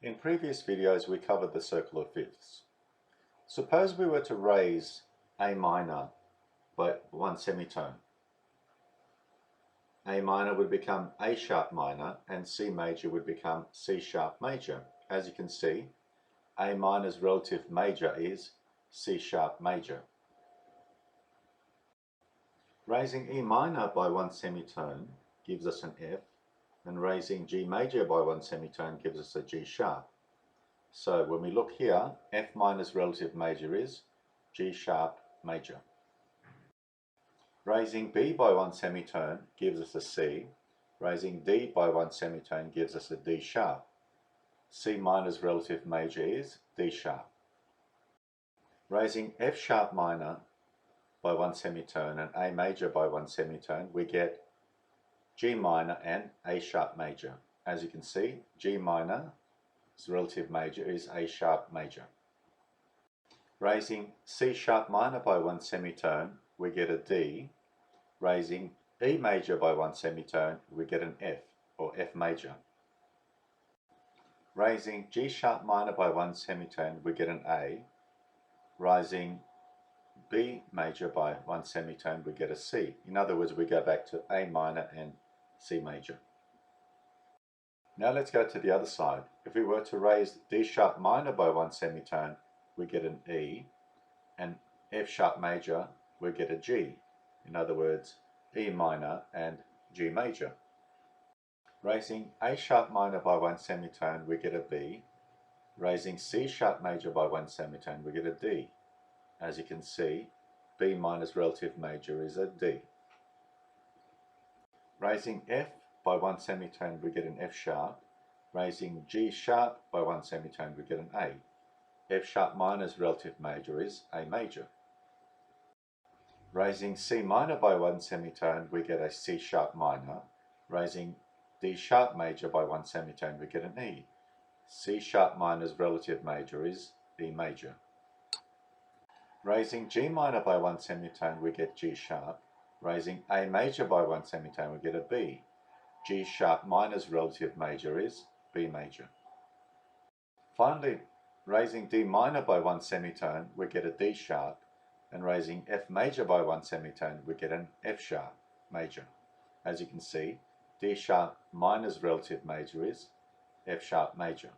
In previous videos we covered the circle of fifths. Suppose we were to raise A minor by one semitone. A minor would become A sharp minor and C major would become C sharp major. As you can see, A minor's relative major is C sharp major. Raising E minor by one semitone gives us an F, and raising G major by one semitone gives us a G sharp. So when we look here, F minor's relative major is G sharp major. Raising B by one semitone gives us a C. Raising D by one semitone gives us a D sharp. C minor's relative major is D sharp. Raising F sharp minor by one semitone and A major by one semitone, we get G minor and A sharp major. As you can see, G minor's relative major is A sharp major. Raising C sharp minor by one semitone, we get a D. Raising E major by one semitone, we get an F, or F major. Raising G sharp minor by one semitone, we get an A. Raising B major by one semitone, we get a C. In other words, we go back to A minor and C major. Now let's go to the other side. If we were to raise D sharp minor by one semitone, we get an E, and F sharp major, we get a G. In other words, E minor and G major. Raising A sharp minor by one semitone, we get a B. Raising C sharp major by one semitone, we get a D. As you can see, B minor's relative major is a D. Raising F by one semitone, we get an F sharp. Raising G sharp by one semitone, we get an A. F sharp minor's relative major is A major. Raising C minor by one semitone, we get a C sharp minor. Raising D sharp major by one semitone, we get an E. C sharp minor's relative major is E major. Raising G minor by one semitone, we get G sharp. Raising A major by one semitone, we get a B. G sharp minor's relative major is B major. Finally, raising D minor by one semitone, we get a D sharp. And raising F major by one semitone, we get an F sharp major. As you can see, D sharp minor's relative major is F sharp major.